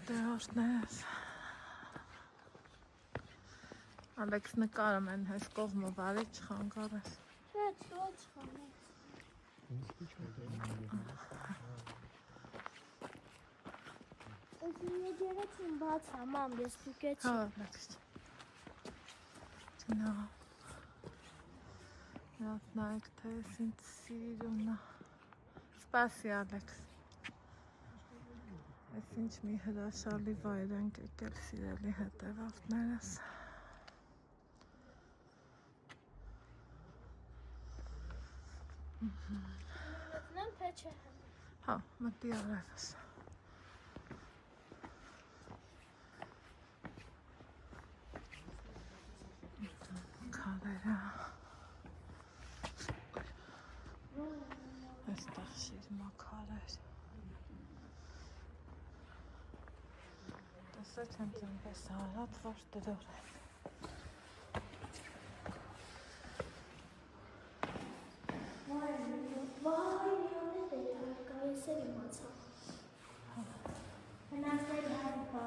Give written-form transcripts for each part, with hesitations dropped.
Դրոշներս Ալեքս նկարում են հես կողմը վարի չխանգարես Ոչ խանգարես Ես եջերեցին բաց համամ, ես կուկեցի Հա, Ալեքս Չնա Եվ նայք թե ես ինձ սիրունա Սպասի Ալեքս Ես ինչ մի հրաշալի վայր ենք եկել սիրելի հետևորդներս Մտնեմ թե չէ Հա, մտի արևս Քարերը Այստեղ շիրմա քարեր Տեսեք հենց այնպես արած, որ դրոր են Վայ, միաներ է հարկա, ես էլ իմացա Հնացներ հարկա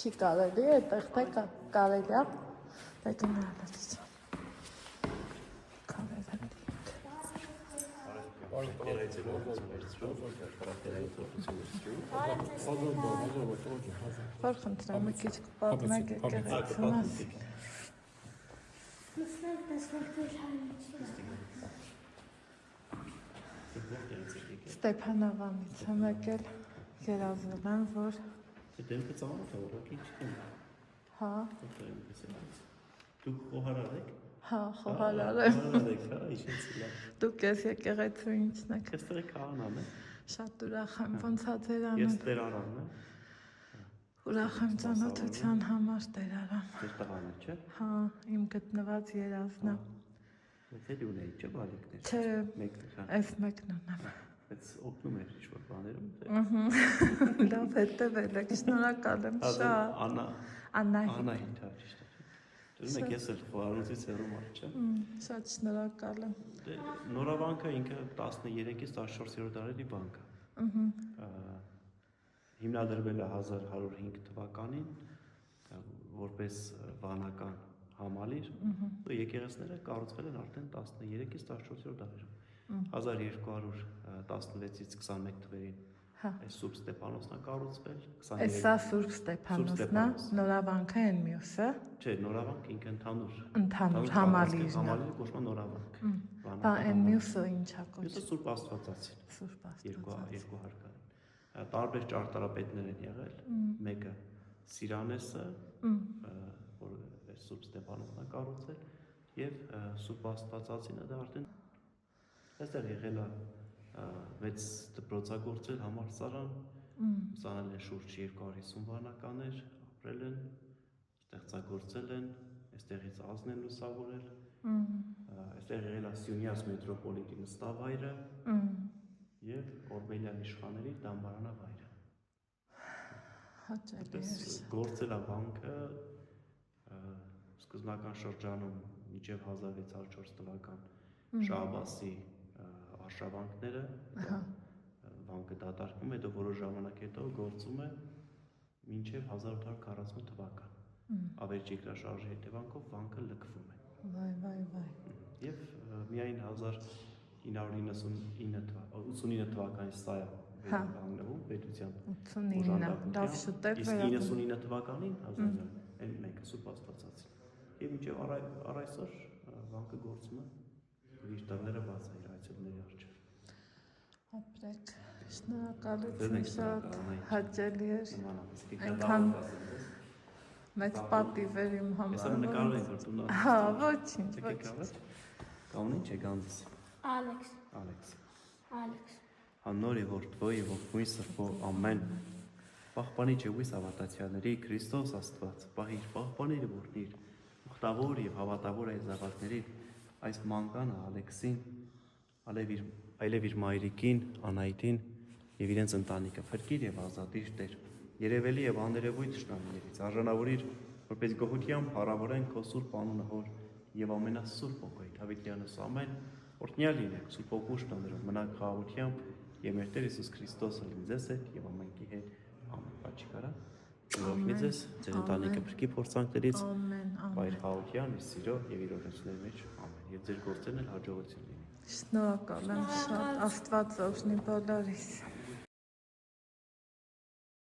Չի կարելի է, այդտեղ թե կարելի է, թե գնալից Քարերը Որ խնդրեմ, մի քիչ կպատմեք եկեղեցու մասին Մտնեմ տեսնեք թե հայնիչի Ստեփանավանից եմ եկել, երազել եմ, որ Դեմքը ծանոթ է, որոք ինչ կեն։ Հա, Դուք խոհարար եք։ հա, խոհարար եմ Խոհարար եք, հա, ինչից լավ։ Դուք ես եկեղեցու ինչն եք Այստեղ է քահանան է։ Շատ ուրախ եմ, ոնց է ձեր Ես անուն տերարանն է։ Ուրախ եմ ծանոթության համար տերարան Ձեր տղան է, չէ։ Հա, իմ գտնված երազն է Եթե դու ունեի, չէ, բալիկներ։ Չէ, Մեկն է, հա։ այս մեկն ունեմ Բայց օգնում էր ինչ-որ բաներում։ Լավ հետևել եք, շնորհակալ եմ շատ Անահիտ Անահիտ, հա, ճիշտ է։ Դու եք ես էլ խոհարուցից հեռու մարդ, չէ։ Շատ շնորհակալ եմ Նորավանքը ինքը 13-ից 14-րդ դարերի վանք է։ Հիմնադրվել է 1105 թվականին որպես վանական համալիր, եկեղեցիները կառուցվել են արդեն 13-ից 14-րդ դարերում։ 1216-ից 21 թվերին այս Սուրբ Ստեփանոսն է կառուցվել, Այս սա Սուրբ Ստեփանոսն է, նորավանքը են մյուսը Չէ, նորավանք ինքը Ընդհանուր համալիրն է Համալիրը կոչվում է նորավանք։ Բա այն մյուսը ինչա Մյուսը կոչվում Սուրբ Աստվածածին։ Սուրբ Երկու Աստվածածին հարկային։ Տարբեր ճարտարապետներ են եղել, մեկը Սիրանեսը, որ Սուրբ Ստեփանոսն է կառուցել, եւ Սուրբ Աստվածածինը դա արդեն այստեղ եղել է 6 դպրոցագործել համալսարան, ուսանել են շուրջ 250 վանականներ, ապրել են, ստեղծագործել են, այստեղից ազն են լուսավորել, այստեղ եղել է Սյունյաց մետրոպոլիտի նստավայրը եւ Օրբելյան իշխանների դամբարանավայրը։ Հաճելի է Գործել է վանքը սկզբնական շրջանում մինչև 1604 թվական Շահաբասի արշավանքները վանքը դատարկվում է, հետո որոշ ժամանակ հետո գործում է մինչև 1848 թվական։ Ավերիչ երկրաշարժի հետևանքով վանքը լքվում է։ Վայ Եվ միայն 1989 թվականից սա է հանգնվում պետության 89 լավ շուտով իսկ 99 թվականին այն մեկը Սուրբ Աստվածածին։ Եվ մինչև առայսօր վանքը գործում է իր տները բաց է իր այցելուների առջև։ Ապրեք, շնորհակալություն շատ հաճելի էր այնքան մեծ պատիվ էր իմ համար։ Ես նկարել եմ որ դու Հա, ոչինչ։ Կամն ինչ է գանձ։ Ալեքս Հաննորի որ твои ողբույն սրբո ամեն պահպանի ջույս ավատացիաների Քրիստոս Աստված պահպանիր որնիր ուխտավոր եւ հավատավոր այս զավակների այս մանկանը Ալեքսին այլև իր մայրիկին Անահիտին եւ իրենց ընտանիքը փրկիր եւ ազատիր Տեր երևելի եւ աներևույթ շնամիներից արժանավորիր որպես գոհությամբ փառավորեն քո սուրբ անունը հոր եւ ամենասուրբ ոգիით հավիտյանս ամեն օրհնյալ լինեք սուրբ օգուշտն դրով մնաք խաղաղությամբ եւ մեր Տեր Հիսուս Քրիստոսը լինի ձեզ հետ եւ ամենքի հետ ամեն բաչկարա օրհնի ձեզ ձեր ընտանիքը բրկի փորձանքներից բայր խաղաղության իր սիրո եւ իր օրհնությունների մեջ ամեն եւ ձեր գործերն էլ հաջողություն լինի Շնորհակալ եմ շատ Աստված օրհնի բոլորիս